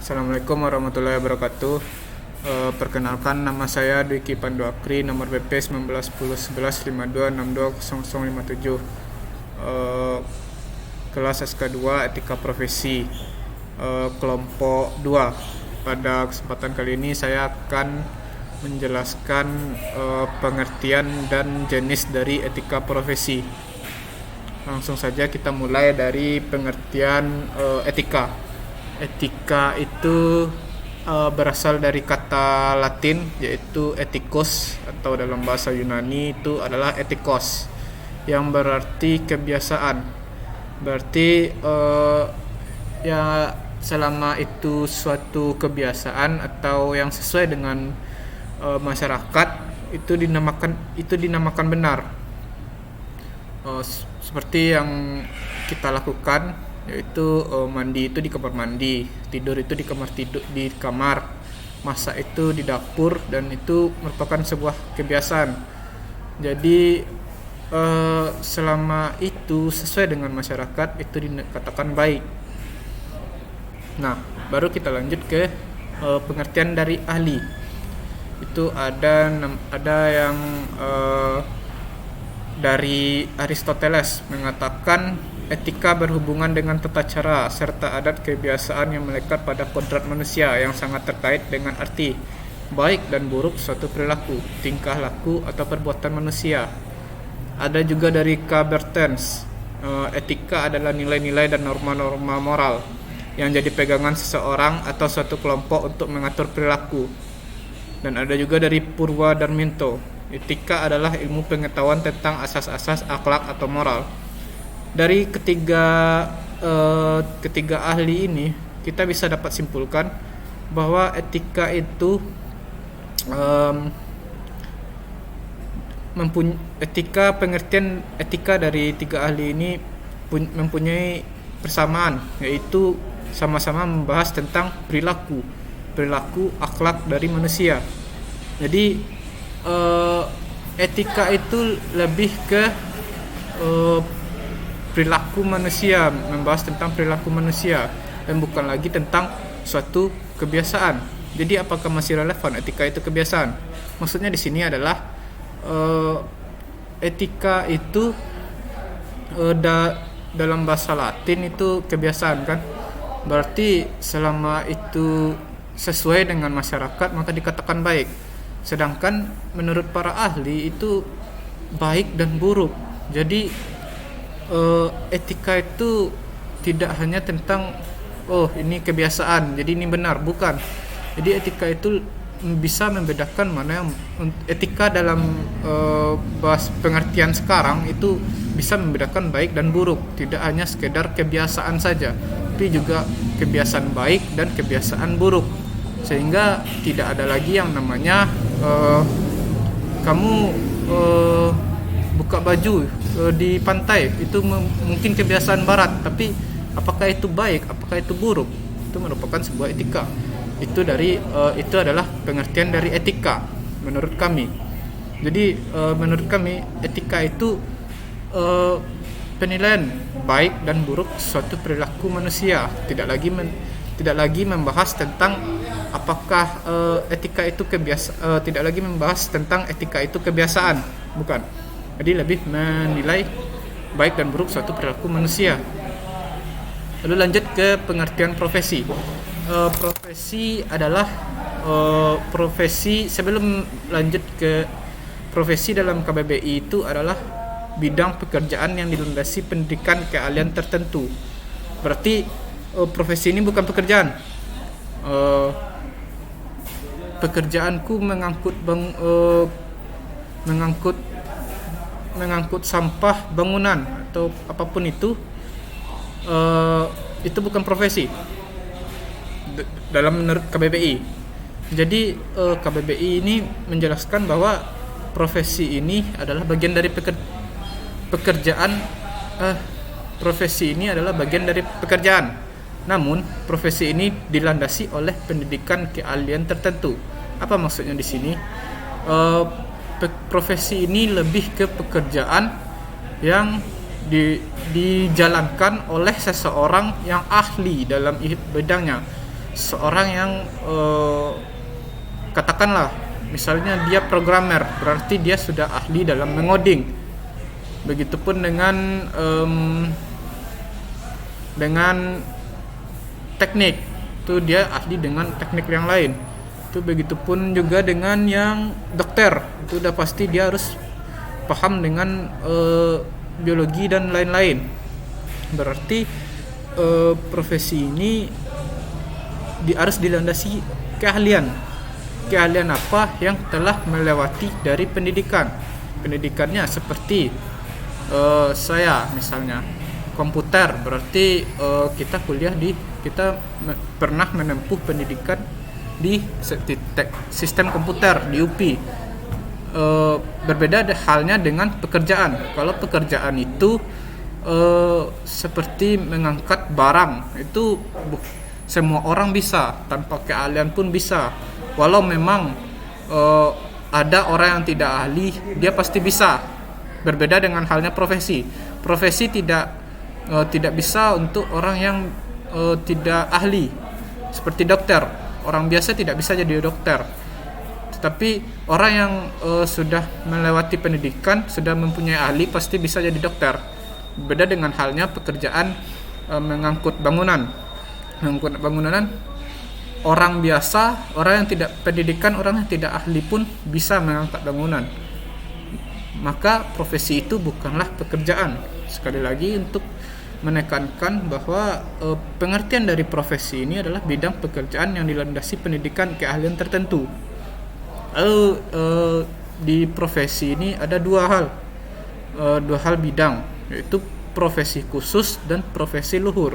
Assalamualaikum warahmatullahi wabarakatuh. Perkenalkan, nama saya Dwiki Pandu Akri, nomor BP 19101152620057. Kelas SK2 Etika Profesi, kelompok 2. Pada kesempatan kali ini saya akan menjelaskan pengertian dan jenis dari etika profesi. Langsung saja kita mulai dari pengertian etika. Etika itu berasal dari kata Latin, yaitu ethikos, atau dalam bahasa Yunani itu adalah ethikos, yang berarti kebiasaan. Berarti ya selama itu suatu kebiasaan atau yang sesuai dengan masyarakat, itu dinamakan benar. Seperti yang kita lakukan, yaitu mandi itu di kamar mandi, tidur itu di kamar, masak itu di dapur, dan itu merupakan sebuah kebiasaan. Jadi selama itu sesuai dengan masyarakat, itu dikatakan baik. Nah, baru kita lanjut ke pengertian dari ahli. Itu ada yang dari Aristoteles mengatakan etika berhubungan dengan tata cara serta adat kebiasaan yang melekat pada kodrat manusia yang sangat terkait dengan arti baik dan buruk suatu perilaku, tingkah laku atau perbuatan manusia. Ada juga dari K. Bertens, etika adalah nilai-nilai dan norma-norma moral yang jadi pegangan seseorang atau suatu kelompok untuk mengatur perilaku. Dan ada juga dari Purwa Darminto, etika adalah ilmu pengetahuan tentang asas-asas akhlak atau moral. Dari ketiga ahli ini, kita bisa dapat simpulkan bahwa etika itu pengertian etika dari tiga ahli ini mempunyai persamaan, yaitu sama-sama membahas tentang perilaku akhlak dari manusia. Jadi etika itu lebih ke perilaku manusia, membahas tentang perilaku manusia, dan bukan lagi tentang suatu kebiasaan. Jadi apakah masih relevan etika itu kebiasaan? Maksudnya di sini adalah etika itu dalam bahasa Latin itu kebiasaan, kan? Berarti selama itu sesuai dengan masyarakat maka dikatakan baik. Sedangkan menurut para ahli itu baik dan buruk. Jadi etika itu tidak hanya tentang ini kebiasaan jadi ini benar, bukan. Jadi etika itu bisa membedakan mana yang etika dalam bahas pengertian sekarang itu bisa membedakan baik dan buruk, tidak hanya sekedar kebiasaan saja, tapi juga kebiasaan baik dan kebiasaan buruk, sehingga tidak ada lagi yang namanya kamu buka baju di pantai, itu mungkin kebiasaan barat, tapi apakah itu baik, apakah itu buruk, itu merupakan sebuah etika. Itu adalah pengertian dari etika menurut kami. Jadi menurut kami etika itu penilaian baik dan buruk suatu perilaku manusia, tidak lagi membahas tentang apakah etika itu tidak lagi membahas tentang etika itu kebiasaan, bukan. Jadi lebih menilai baik dan buruk suatu perilaku manusia. Lalu lanjut ke pengertian profesi. Profesi adalah profesi, sebelum lanjut ke profesi dalam KBBI, itu adalah bidang pekerjaan yang dilandasi pendidikan keahlian tertentu. Berarti profesi ini bukan pekerjaan. Pekerjaanku mengangkut sampah bangunan atau apapun itu bukan profesi dalam menurut KBBI. Jadi KBBI ini menjelaskan bahwa profesi ini adalah bagian dari pekerjaan. Profesi ini adalah bagian dari pekerjaan. Namun profesi ini dilandasi oleh pendidikan keahlian tertentu. Apa maksudnya di sini? Profesi ini lebih ke pekerjaan yang dijalankan oleh seseorang yang ahli dalam bidangnya. seorang yang katakanlah misalnya dia programmer, berarti dia sudah ahli dalam mengoding. Begitupun dengan teknik, itu dia ahli dengan teknik yang lain. Itu begitupun juga dengan yang dokter, itu udah pasti dia harus paham dengan biologi dan lain-lain. Berarti profesi ini harus dilandasi keahlian apa yang telah melewati dari pendidikannya, seperti saya misalnya komputer, berarti kita pernah menempuh pendidikan di sistem komputer di UPI. Berbeda halnya dengan pekerjaan. Kalau pekerjaan itu seperti mengangkat barang, itu semua orang bisa, tanpa keahlian pun bisa. Walau memang ada orang yang tidak ahli, dia pasti bisa. Berbeda dengan halnya profesi tidak bisa untuk orang yang tidak ahli, seperti dokter. Orang biasa tidak bisa jadi dokter, tetapi orang yang sudah melewati pendidikan, sudah mempunyai ahli, pasti bisa jadi dokter. Beda dengan halnya pekerjaan mengangkut bangunan. Orang biasa, orang yang tidak pendidikan, orang yang tidak ahli pun bisa mengangkat bangunan. Maka profesi itu bukanlah pekerjaan. Sekali lagi untuk menekankan bahwa pengertian dari profesi ini adalah bidang pekerjaan yang dilandasi pendidikan keahlian tertentu. Lalu di profesi ini ada dua hal bidang, yaitu profesi khusus dan profesi luhur.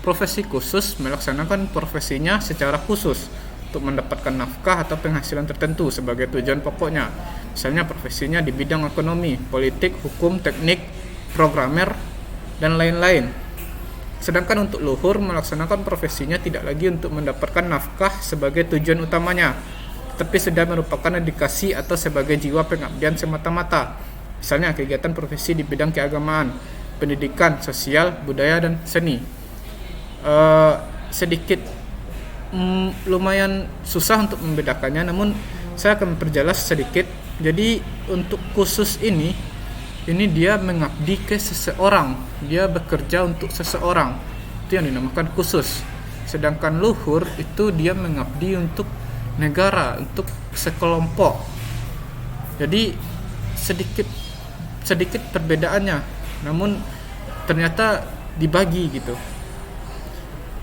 Profesi khusus melaksanakan profesinya secara khusus untuk mendapatkan nafkah atau penghasilan tertentu sebagai tujuan pokoknya. Misalnya profesinya di bidang ekonomi, politik, hukum, teknik, programmer, dan lain-lain. Sedangkan untuk luhur melaksanakan profesinya tidak lagi untuk mendapatkan nafkah sebagai tujuan utamanya, tapi sudah merupakan dedikasi atau sebagai jiwa pengabdian semata-mata. Misalnya kegiatan profesi di bidang keagamaan, pendidikan, sosial, budaya, dan seni. Sedikit lumayan susah untuk membedakannya, namun saya akan memperjelas sedikit. Jadi untuk khusus ini dia mengabdi ke seseorang, dia bekerja untuk seseorang, itu yang dinamakan khusus. Sedangkan luhur itu dia mengabdi untuk negara, untuk sekelompok. Jadi sedikit perbedaannya, namun ternyata dibagi gitu.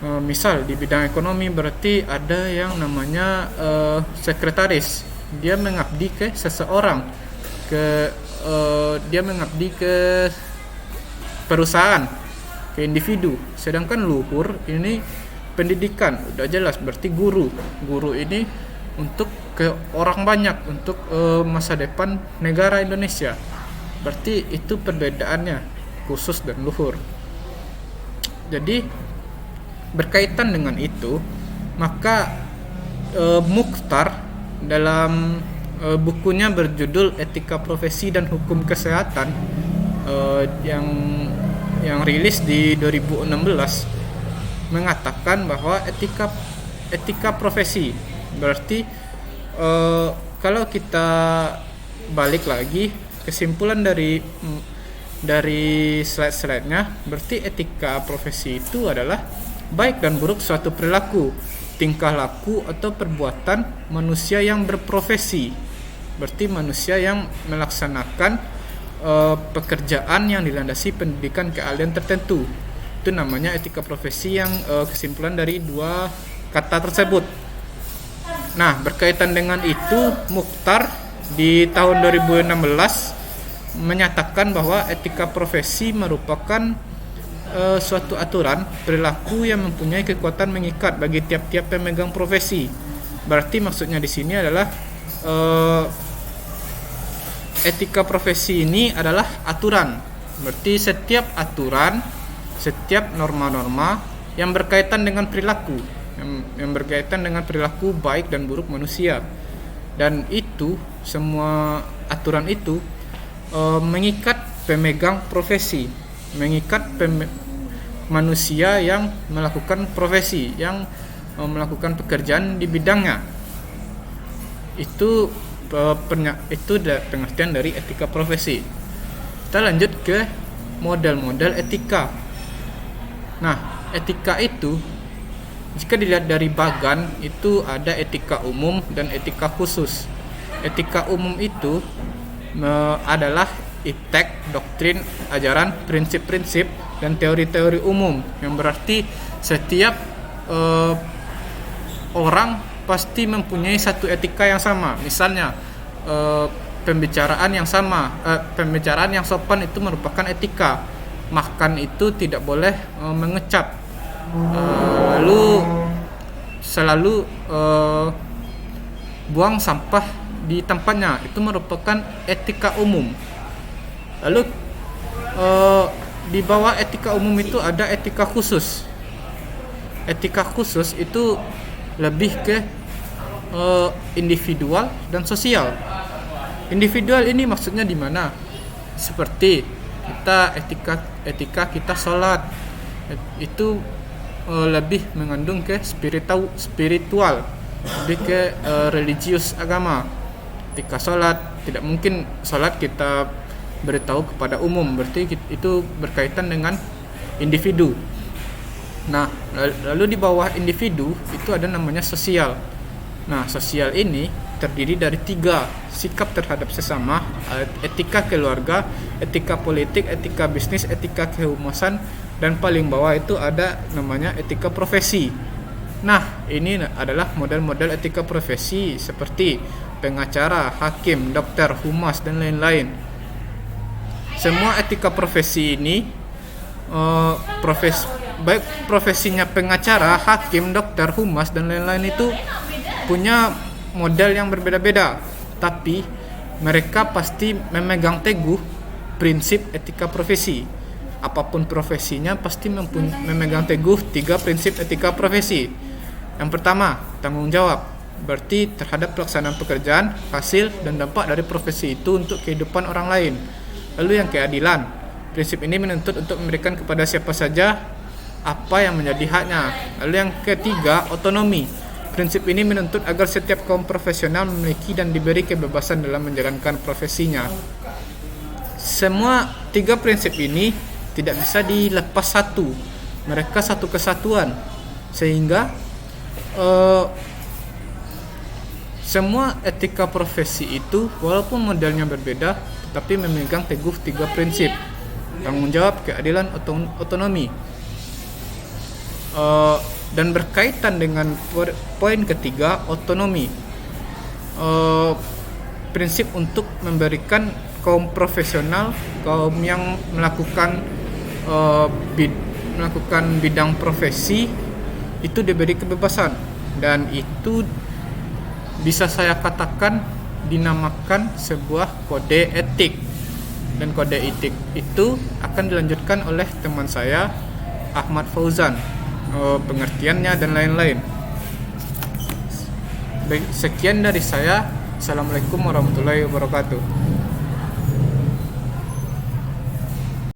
Misal di bidang ekonomi berarti ada yang namanya sekretaris, dia mengabdi ke seseorang, dia mengabdi ke perusahaan, ke individu. Sedangkan luhur ini pendidikan, udah jelas berarti guru ini untuk ke orang banyak, untuk masa depan negara Indonesia. Berarti itu perbedaannya khusus dan luhur. Jadi berkaitan dengan itu, maka Mukhtar dalam bukunya berjudul Etika Profesi dan Hukum Kesehatan yang rilis di 2016 mengatakan bahwa etika profesi berarti kalau kita balik lagi kesimpulan dari slide-nya, berarti etika profesi itu adalah baik dan buruk suatu perilaku, tingkah laku atau perbuatan manusia yang berprofesi. Berarti manusia yang melaksanakan pekerjaan yang dilandasi pendidikan keahlian tertentu. Itu namanya etika profesi, yang kesimpulan dari dua kata tersebut. Nah, berkaitan dengan itu, Mukhtar di tahun 2016 menyatakan bahwa etika profesi merupakan suatu aturan perilaku yang mempunyai kekuatan mengikat bagi tiap-tiap pemegang profesi. Berarti maksudnya di sini adalah etika profesi ini adalah aturan. Berarti setiap aturan, setiap norma-norma yang berkaitan dengan perilaku, yang berkaitan dengan perilaku baik dan buruk manusia. Dan itu semua aturan itu mengikat pemegang profesi, mengikat manusia yang melakukan profesi, yang melakukan pekerjaan di bidangnya. Itu pengertian dari etika profesi. Kita lanjut ke model-model etika. Nah, etika itu jika dilihat dari bagan itu ada etika umum dan etika khusus. Etika umum itu adalah iptek, doktrin, ajaran, prinsip-prinsip, dan teori-teori umum, yang berarti setiap orang pasti mempunyai satu etika yang sama. Misalnya pembicaraan yang sama, pembicaraan yang sopan itu merupakan etika. Makan itu tidak boleh mengecap, lalu selalu buang sampah di tempatnya, itu merupakan etika umum. Lalu di bawah etika umum itu ada etika khusus. Etika khusus itu lebih ke individual dan sosial. Individual ini maksudnya di mana? Seperti kita etika kita sholat itu lebih mengandung ke spiritual, lebih ke religius agama. Ketika sholat tidak mungkin sholat kita beritahu kepada umum, berarti itu berkaitan dengan individu. Nah, lalu di bawah individu itu ada namanya sosial. Nah, sosial ini terdiri dari 3: sikap terhadap sesama, etika keluarga, etika politik, etika bisnis, etika kehumasan, dan paling bawah itu ada namanya etika profesi. Nah, ini adalah model-model etika profesi seperti pengacara, hakim, dokter, humas, dan lain-lain. Semua etika profesi ini baik profesinya pengacara, hakim, dokter, humas, dan lain-lain itu punya model yang berbeda-beda, tapi mereka pasti memegang teguh prinsip etika profesi. Apapun profesinya pasti memegang teguh 3 prinsip etika profesi. Yang pertama, tanggung jawab, berarti terhadap pelaksanaan pekerjaan, hasil, dan dampak dari profesi itu untuk kehidupan orang lain. Lalu yang keadilan, prinsip ini menuntut untuk memberikan kepada siapa saja apa yang menjadi haknya. Lalu yang ketiga, otonomi. Prinsip ini menuntut agar setiap kaum profesional memiliki dan diberi kebebasan dalam menjalankan profesinya. Semua 3 prinsip ini tidak bisa dilepas satu. Mereka satu kesatuan. Sehingga semua etika profesi itu walaupun modelnya berbeda, tetapi memegang teguh 3 prinsip: tanggung jawab, keadilan, otonomi. Dan berkaitan dengan poin ketiga, otonomi, prinsip untuk memberikan kaum profesional, kaum yang melakukan bidang profesi itu diberi kebebasan, dan itu bisa saya katakan dinamakan sebuah kode etik. Dan kode etik itu akan dilanjutkan oleh teman saya Ahmad Fauzan, pengertiannya dan lain-lain. Baik, sekian dari saya. Assalamualaikum warahmatullahi wabarakatuh.